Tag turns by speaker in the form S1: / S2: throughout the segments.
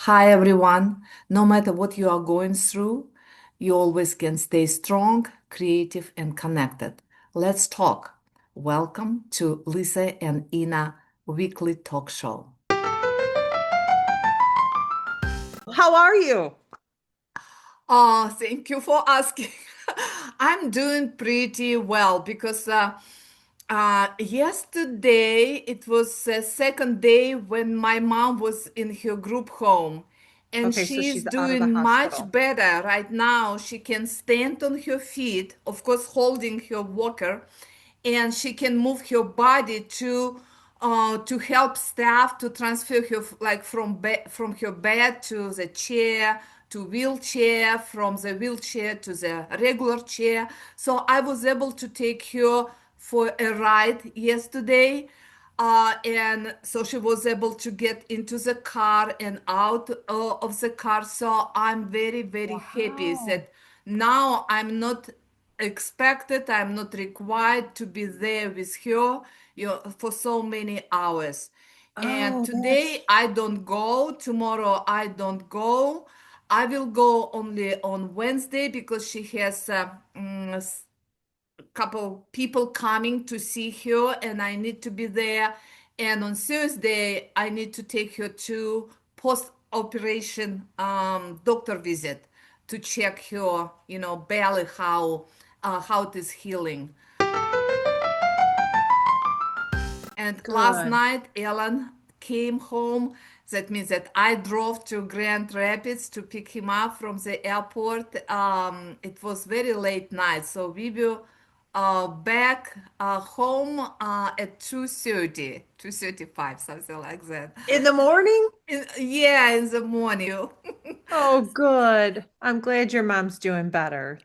S1: Hi everyone. No matter what you are going through, you always can stay strong, creative, and connected. Let's talk. Welcome to Lisa and Ina weekly talk show.
S2: How are you?
S1: Oh, thank you for asking. I'm doing pretty well because yesterday it was the second day when my mom was in her group home, and
S2: Okay, so
S1: she's
S2: she's out of the
S1: doing much
S2: hospital.
S1: better right now. She can stand on her feet, of course, holding her walker, and she can move her body to help staff to transfer her like from her bed to the chair to wheelchair, from the wheelchair to the regular chair. So I was able to take her for a ride yesterday, and so she was able to get into the car and out of the car. So I'm very, very happy
S2: Wow.
S1: that now I'm not expected, I'm not required to be there with her, for so many hours. And
S2: Oh,
S1: today
S2: that's
S1: I don't go, tomorrow I don't go. I will go only on Wednesday because she has couple people coming to see her and I need to be there. And on Thursday, I need to take her to post-operation doctor visit to check her, belly how it is healing. And last
S2: good.
S1: night, Ellen came home. That means that I drove to Grand Rapids to pick him up from the airport. It was very late night, so we were back home at 2:30, 2:35, something like that.
S2: In the morning?
S1: Yeah, in the morning.
S2: Oh, good. I'm glad your mom's doing better.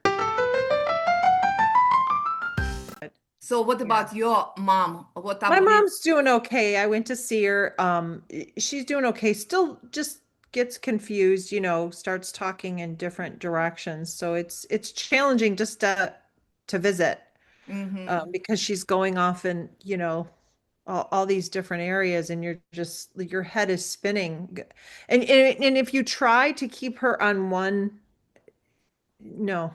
S1: So, what
S2: Yeah.
S1: about your mom? What
S2: My
S1: update?
S2: mom's doing okay. I went to see her. She's doing okay. Still just gets confused, starts talking in different directions. So it's challenging just to visit.
S1: Mm-hmm.
S2: Because she's going off in, all these different areas and you're just your head is spinning. And if you try to keep her on one, no,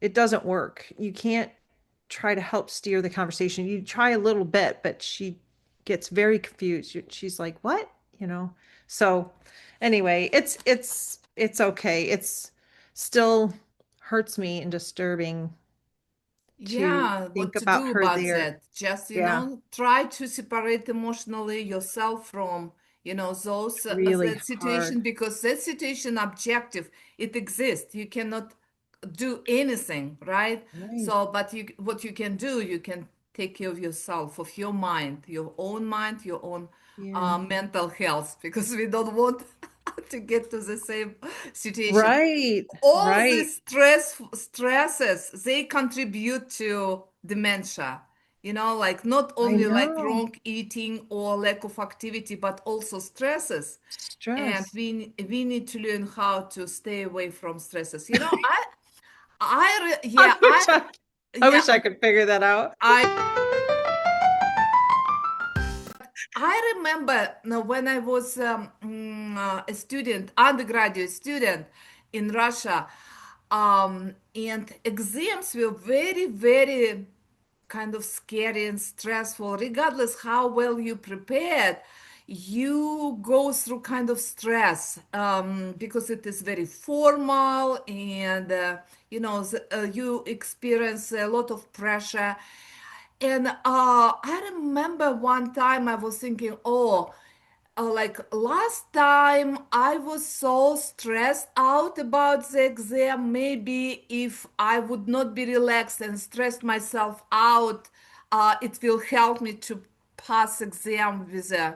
S2: it doesn't work. You can't try to help steer the conversation. You try a little bit, but she gets very confused. She's like, "What?" You know. So anyway, it's okay. It's still hurts me and disturbing to
S1: Yeah,
S2: think
S1: what to
S2: about
S1: do
S2: her
S1: about
S2: there.
S1: that? Just,
S2: Yeah,
S1: try to separate emotionally yourself from,
S2: it's
S1: those
S2: really
S1: that situation
S2: hard.
S1: because that situation objective, it exists. You cannot do anything, right?
S2: Right.
S1: So, but what you can do, you can take care of yourself, of your mind, your own
S2: Yeah.
S1: mental health, because we don't want to get to the same situation.
S2: Right.
S1: All
S2: Right.
S1: these stresses, they contribute to dementia, like not
S2: I
S1: only like
S2: know.
S1: wrong eating or lack of activity, but also stresses. And
S2: Stress.
S1: we need to learn how to stay away from stresses.
S2: I
S1: yeah,
S2: wish I I
S1: yeah
S2: wish I could figure that out.
S1: I I remember now when I was a student, undergraduate student in Russia, and exams were very, very kind of scary and stressful. Regardless how well you prepared, you go through kind of stress because it is very formal and you experience a lot of pressure. And I remember one time I was thinking, oh, like last time I was so stressed out about the exam. Maybe if I would not be relaxed and stressed myself out, it will help me to pass exam with the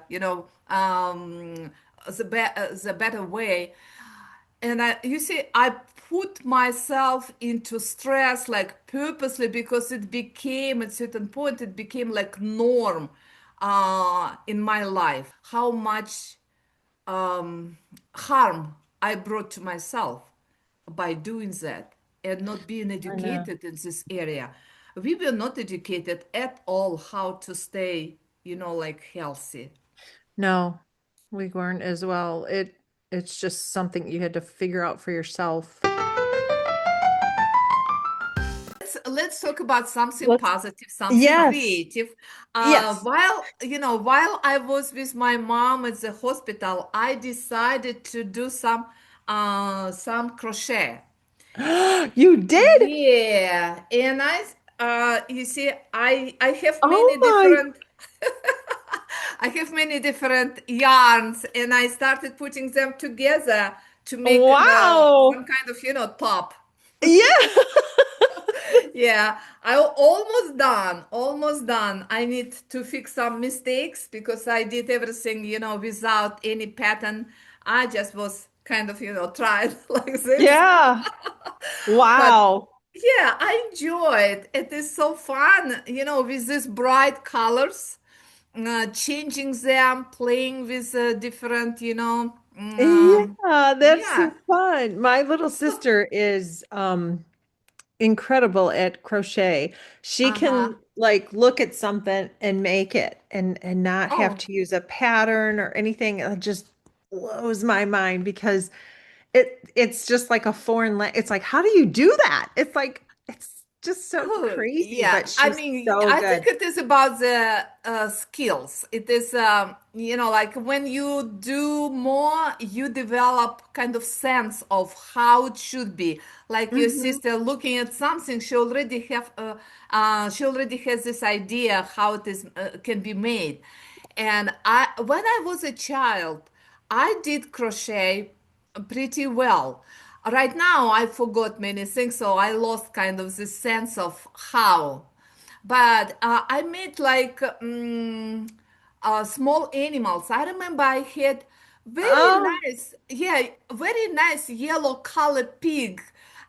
S1: better way. And you see, I put myself into stress like purposely because it became at certain point it became like norm in my life. How much harm I brought to myself by doing that and not being
S2: I know.
S1: educated in this area. We were not educated at all how to stay, like healthy.
S2: No, we weren't as well. It's just something you had to figure out for yourself.
S1: Let's talk about something
S2: Let's,
S1: positive, something
S2: yes,
S1: creative.
S2: yes.
S1: While I was with my mom at the hospital, I decided to do some crochet.
S2: You did?
S1: Yeah, and you see, I have
S2: Oh
S1: many
S2: my,
S1: different I have many different yarns, and I started putting them together to make some
S2: wow.
S1: kind of, top.
S2: Yeah.
S1: Yeah, I almost done, almost done. I need to fix some mistakes because I did everything, without any pattern. I just was kind of, tried like this.
S2: Yeah.
S1: But
S2: Wow.
S1: yeah, I enjoy it. It is so fun, with these bright colors, changing them, playing with different,
S2: Yeah, that's
S1: yeah.
S2: so fun. My little sister is incredible at crochet. She
S1: Uh-huh.
S2: can like look at something and make it and not have
S1: Oh,
S2: to use a pattern or anything. It just blows my mind because it's just like a foreign it's like how do you do that? It's like it's just so
S1: oh,
S2: crazy,
S1: yeah.
S2: but
S1: I
S2: she's
S1: mean,
S2: so
S1: I think
S2: good.
S1: it is about the skills. It is, like when you do more, you develop kind of sense of how it should be. Like your
S2: Hmm.
S1: sister looking at something, she already has this idea how it is can be made. And when I was a child, I did crochet pretty well. Right now, I forgot many things, so I lost kind of the sense of how. But I made like small animals. I remember I had
S2: Oh,
S1: very nice yellow colored pig.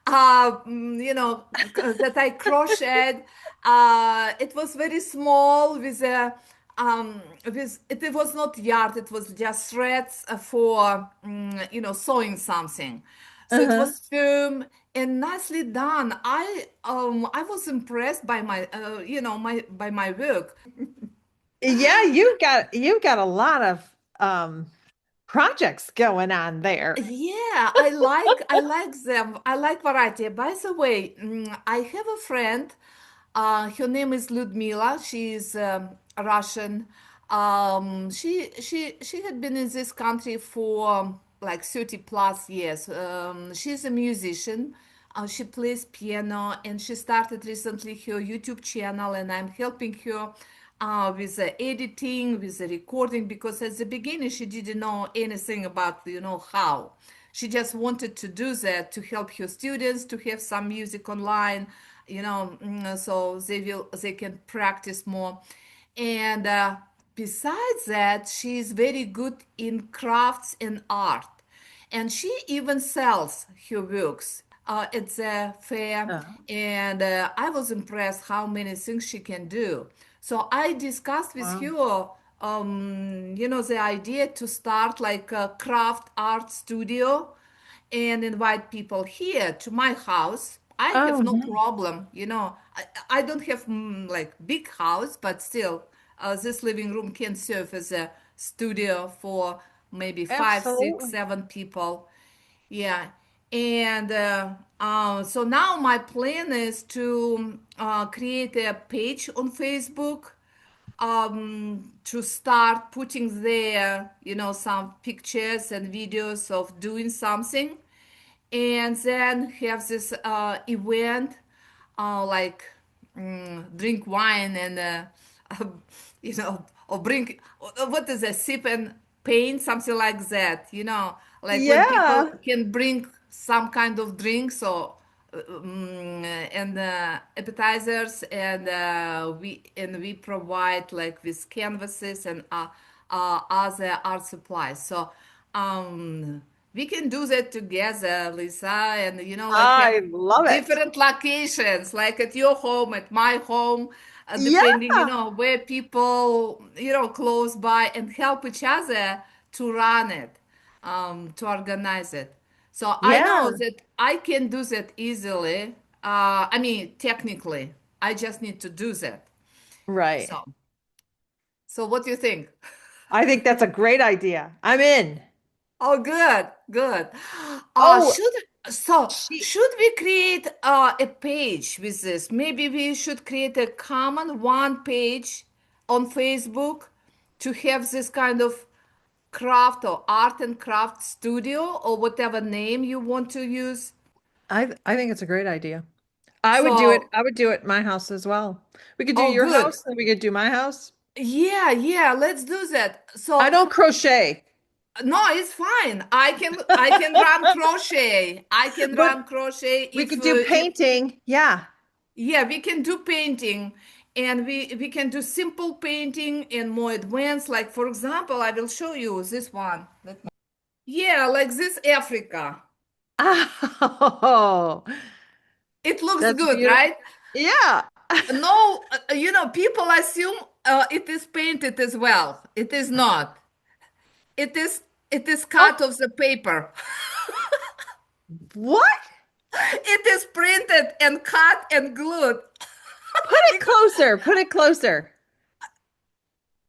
S1: That I crocheted. It was very small with a it was not yard, it was just threads for sewing something. So it
S2: uh-huh.
S1: was firm and nicely done. I was impressed by my work.
S2: Yeah, you've got a lot of projects going on there.
S1: Yeah, I like them. I like variety. By the way, I have a friend. Her name is Liudmila. She is Russian. She had been in this country for like 30 plus years. She's a musician. She plays piano, and she started recently her YouTube channel, and I'm helping her with the editing, with the recording, because at the beginning she didn't know anything about, how. She just wanted to do that to help her students to have some music online, so they can practice more. And besides that, she is very good in crafts and art, and she even sells her works at the fair.
S2: Oh,
S1: And I was impressed how many things she can do. So I discussed with
S2: wow.
S1: her the idea to start like a craft art studio and invite people here to my house. I have
S2: Oh,
S1: no
S2: nice.
S1: problem, I don't have like big house, but still, this living room can serve as a studio for maybe five, six,
S2: Absolutely.
S1: 7 people. Yeah. And so now my plan is to create a page on Facebook, to start putting there, some pictures and videos of doing something, and then have this event, like drink wine and or bring what is a sip and paint, something like that, like when people
S2: Yeah.
S1: can bring some kind of drink, so and appetizers, and we provide like with canvases and other art supplies. So um we can do that together, Lisa, and like have
S2: I love it.
S1: different locations, like at your home, at my home,
S2: Yeah.
S1: depending, where people, close by, and help each other to run it, to organize it. So I know
S2: Yeah.
S1: that I can do that easily. I mean, technically, I just need to do that.
S2: Right.
S1: So, what do you think?
S2: I think that's a great idea. I'm in.
S1: Oh, good, good.
S2: Oh,
S1: Should so
S2: she
S1: should we create a page with this? Maybe we should create a common one page on Facebook to have this kind of craft or art and craft studio or whatever name you want to use.
S2: I think it's a great idea. I would do it.
S1: So,
S2: I would do it at my house as well. We could do
S1: oh,
S2: your
S1: good.
S2: house, and we could do my house.
S1: Yeah, yeah, let's do that.
S2: I
S1: So,
S2: don't crochet,
S1: no, it's fine. I can run crochet. I can
S2: but
S1: run crochet
S2: we could do
S1: if
S2: painting. Yeah.
S1: yeah, we can do painting and we can do simple painting and more advanced. Like for example, I will show you this one. Yeah, like this Africa.
S2: Oh,
S1: It looks
S2: that's
S1: good,
S2: beautiful.
S1: right?
S2: Yeah.
S1: No, people assume it is painted as well. It is not. It is it is
S2: Oh,
S1: cut of the paper.
S2: what?
S1: It is printed and cut and glued.
S2: Put it
S1: Because
S2: closer. Put it closer.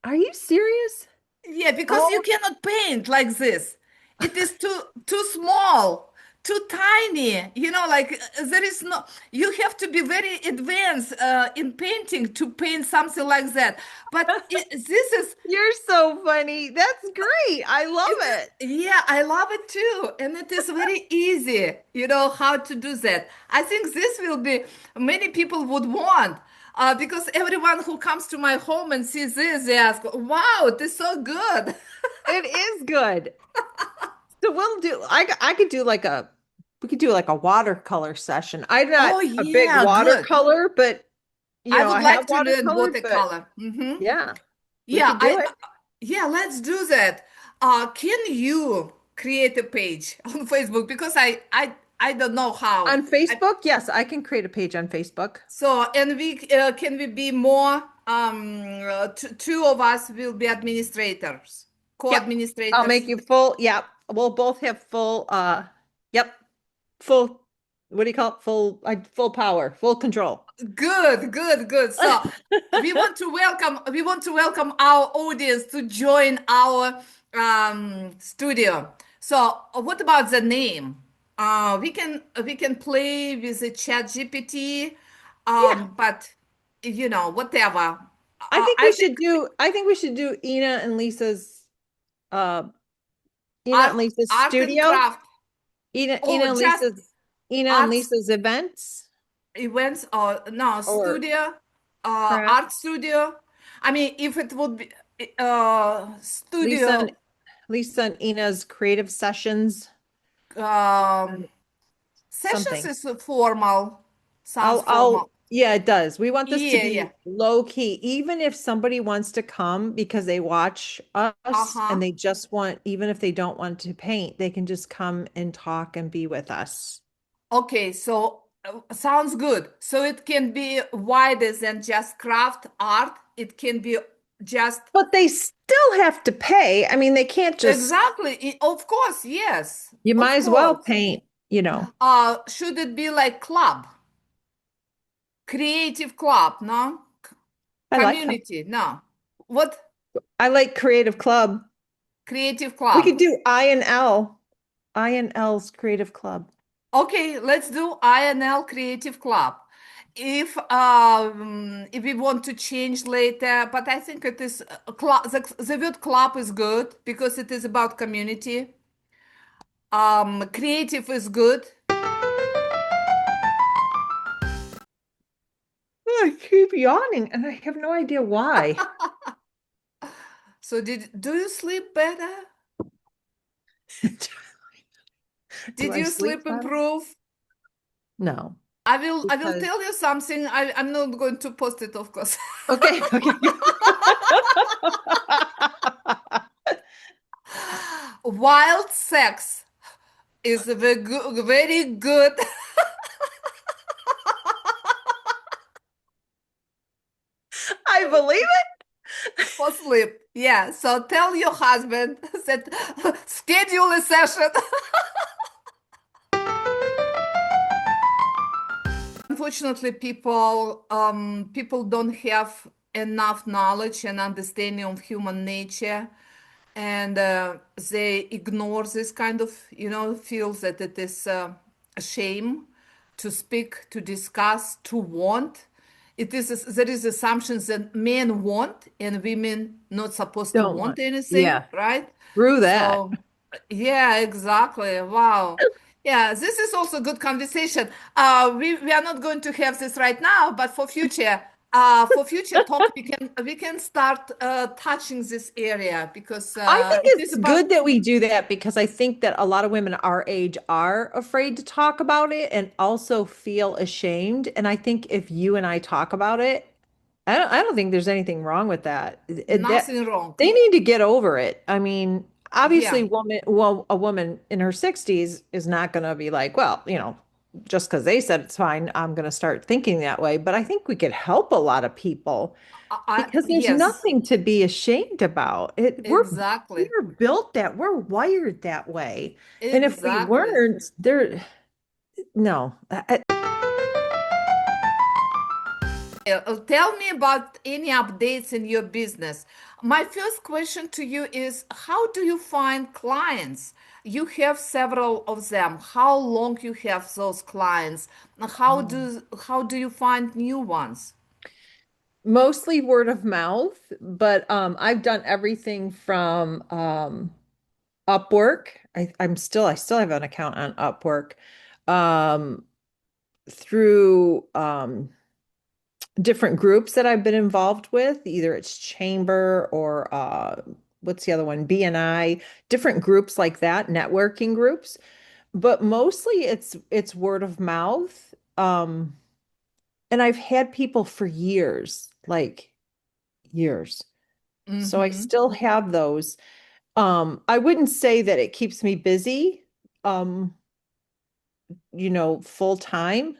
S2: Are you serious?
S1: yeah, because you
S2: Oh,
S1: cannot paint like this. It is too small, too tiny. Like there is no. You have to be very advanced in painting to paint something like that. But this is
S2: you're so funny. That's great. I
S1: it
S2: love
S1: is
S2: it.
S1: yeah, I love it too, and it is very easy. You know how to do that. I think this will be many people would want. Because everyone who comes to my home and sees this, they ask, "Wow, it is so good."
S2: It is good. So we'll do, I could do like we could do like a watercolor session. I'm
S1: Oh
S2: not a big
S1: yeah, good.
S2: watercolor, but
S1: I would
S2: I have
S1: like to learn
S2: watercolored, but
S1: watercolor.
S2: yeah, we
S1: Yeah,
S2: could do it
S1: yeah, let's do that. Can you create a page on Facebook? Because I don't know how.
S2: on Facebook. Yes, I can create a page on Facebook.
S1: So, and we can we be more? Two of us will be administrators,
S2: Yep. I'll
S1: co-administrators.
S2: make you full. Yep. We'll both have full, yep. Full, what do you call it? Full power, full control.
S1: Good, good, good. So we want to welcome our audience to join our studio. So what about the name? We can play with the chat GPT,
S2: Yeah.
S1: but whatever. I think
S2: I think we should do uh, Ina
S1: art
S2: and Lisa's
S1: art and
S2: studio.
S1: craft. Oh, just
S2: Ina and
S1: art
S2: Lisa's events
S1: events or no
S2: or
S1: studio,
S2: craft.
S1: art studio. I mean, if it would be
S2: Lisa
S1: studio,
S2: and Lisa and Ina's creative sessions or
S1: um sessions
S2: something.
S1: is formal, sounds formal.
S2: Yeah, it does. We want this to
S1: Yeah,
S2: be
S1: yeah.
S2: low key, even if somebody wants to come because they watch us and
S1: Uh-huh.
S2: they just want, even if they don't want to paint, they can just come and talk and be with us.
S1: Okay, so sounds good. So it can be wider than just craft art. It can be just
S2: But they still have to pay. I mean, they can't just,
S1: exactly. Of course, yes.
S2: you might
S1: Of
S2: as well
S1: course.
S2: paint, you know.
S1: Should it be like club? Creative club, no?
S2: I like that.
S1: Community, no. What?
S2: I like Creative Club.
S1: Creative
S2: We
S1: club.
S2: could do I and L. I and L's Creative Club.
S1: Okay, let's do INL Creative Club. If we want to change later, but I think it is the word club is good because it is about community. Creative is good.
S2: I keep yawning and I have no idea why.
S1: So do you sleep better?
S2: Do
S1: Did
S2: I
S1: you
S2: sleep
S1: sleep
S2: better?
S1: improve?
S2: No,
S1: I will
S2: because
S1: tell you something. I'm not going to post it, of course.
S2: okay, okay.
S1: Wild sex is very good
S2: I believe it.
S1: for sleep. Yeah. So tell your husband that schedule a session. Unfortunately, people don't have enough knowledge and understanding of human nature and they ignore this kind of, feels that it is a shame to speak, to discuss, to want. There is assumptions that men want and women not supposed to
S2: Don't
S1: want
S2: want.
S1: anything,
S2: Yeah.
S1: right?
S2: Through that.
S1: So yeah, exactly. Wow. Yeah, this is also good conversation. We are not going to have this right now, but for future talk, we can start touching this area because
S2: I think
S1: it is
S2: it's
S1: about
S2: good that we do that because I think that a lot of women our age are afraid to talk about it and also feel ashamed. And I think if you and I talk about it, I don't think there's anything wrong with that. That
S1: nothing wrong.
S2: they need to get over it. I mean, obviously,
S1: Yeah,
S2: a woman in her 60s is not going to be like, well, just because they said it's fine, I'm going to start thinking that way. But I think we could help a lot of people because there's
S1: yes,
S2: nothing to be ashamed about.
S1: exactly,
S2: We're built that we're wired that way. And if we
S1: exactly.
S2: weren't, no.
S1: Tell me about any updates in your business. My first question to you is, how do you find clients? You have several of them. How long you have those clients? How do you find new ones?
S2: Mostly word of mouth, but I've done everything from Upwork. I still have an account on Upwork. Um, through different groups that I've been involved with, either it's chamber or what's the other one? BNI, different groups like that, networking groups. But mostly it's word of mouth. And I've had people for years, like years. So I
S1: Mm-hmm.
S2: still have those. I wouldn't say that it keeps me busy, um, full time,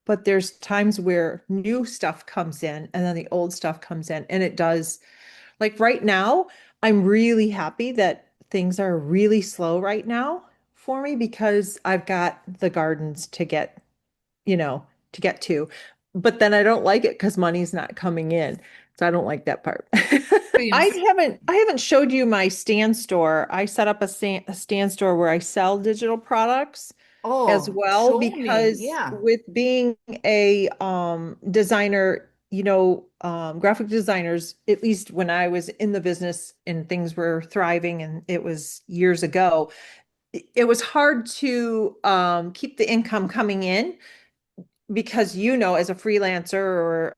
S2: but there's times where new stuff comes in and then the old stuff comes in, and it does. Like right now, I'm really happy that things are really slow right now for me because I've got the gardens you know, to get to. But then I don't like it because money's not coming in. So I don't like that part.
S1: Dreams.
S2: I haven't showed you my stand store. I set up a stand store where I sell digital products as
S1: Oh,
S2: well
S1: show me.
S2: because
S1: Yeah.
S2: with being a designer, graphic designers, at least when I was in the business and things were thriving and it was years ago, it was hard to keep the income coming in because as a freelancer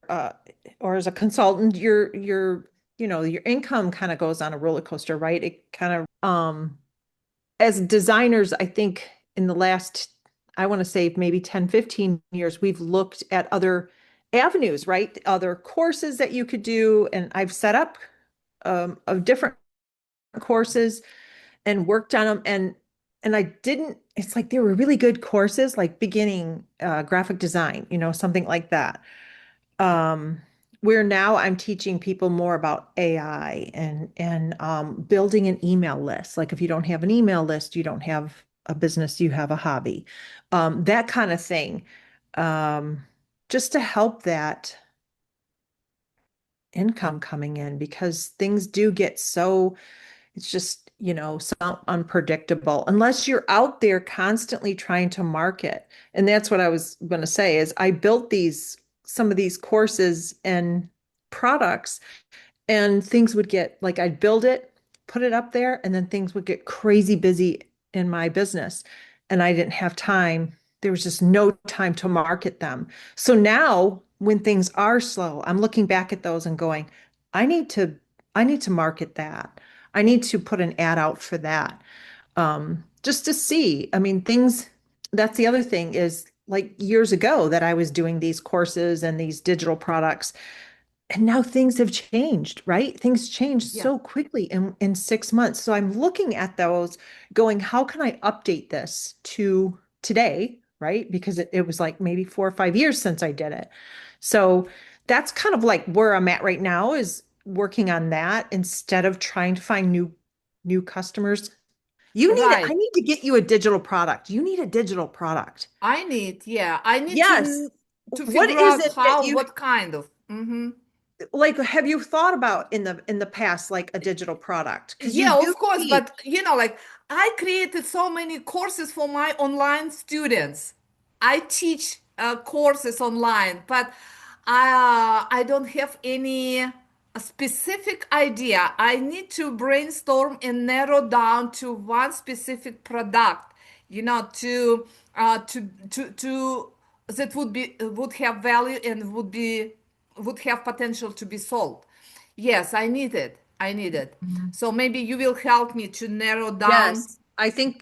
S2: or as a consultant, your income kind of goes on a roller coaster, right? It kind of as designers, I think in the last, I want to say maybe 10, 15 years, we've looked at other avenues, right? Other courses that you could do. And I've set up of different courses and worked on them. And I didn't, it's like they were really good courses, like beginning graphic design, something like that. Um, where now I'm teaching people more about AI and building an email list. Like if you don't have an email list, you don't have a business, you have a hobby. That kind of thing. Um, just to help that income coming in because things do get so it's just, so unpredictable unless you're out there constantly trying to market. And that's what I was going to say is I built some of these courses and products and things would get like I'd build it, put it up there, and then things would get crazy busy in my business. And I didn't have time. There was just no time to market them. So now when things are slow, I'm looking back at those and going, I need to, I need to market that. I need to put an ad out for that. Just to see. I mean, that's the other thing is like years ago that I was doing these courses and these digital products and now things have changed, right? Things change
S1: Yeah.
S2: so quickly in 6 months. So I'm looking at those going, how can I update this to today, right? Because it was like maybe 4 or 5 years since I did it. So that's kind of like where I'm at right now is working on that instead of trying to find new customers. I
S1: Right.
S2: need to get you a digital product. You need a digital product.
S1: I need
S2: Yes.
S1: to
S2: What
S1: figure
S2: is
S1: out
S2: it that
S1: how,
S2: you
S1: what kind of. Mm-hmm.
S2: like, have you thought about in the past, like a digital product? Because you
S1: Yeah,
S2: do
S1: of course,
S2: teach.
S1: but like I created so many courses for my online students. I teach courses online, but I don't have any specific idea. I need to brainstorm and narrow down to one specific product, to that would have value and would have potential to be sold. Yes, I need it. I need it.
S2: Mhm.
S1: So maybe you will help me to narrow down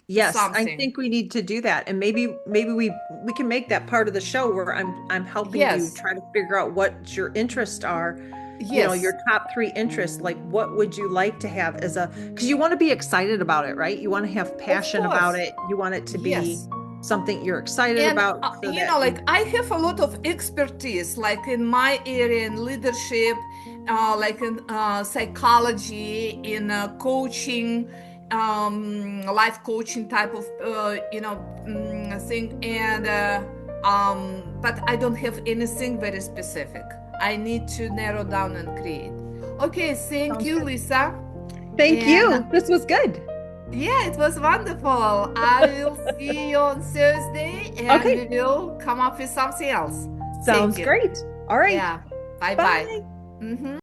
S2: Yes, I
S1: something.
S2: think we need to do that. And maybe we can make that part of the show where I'm helping you
S1: Yes,
S2: try to figure out what your interests are, you know, your
S1: yes,
S2: top three interests. Like what would you like to have as a, because you want to be excited about it, right? You want to have
S1: of
S2: passion about
S1: course.
S2: it. You want it to be
S1: Yes.
S2: something you're excited
S1: And,
S2: about so that
S1: like
S2: you,
S1: I have a lot of expertise, like in my area in leadership, like in psychology, in coaching, life coaching type of, thing. And, but I don't have anything very specific. I need to narrow down and create. Okay, thank
S2: sounds
S1: you,
S2: good.
S1: Lisa.
S2: Thank
S1: And
S2: you. This was good.
S1: yeah, it was wonderful. I will see you on Thursday and
S2: Okay.
S1: we will come up with something else. Thank
S2: Sounds
S1: you.
S2: great. All right.
S1: Yeah. Bye bye.
S2: Bye.
S1: Hmm.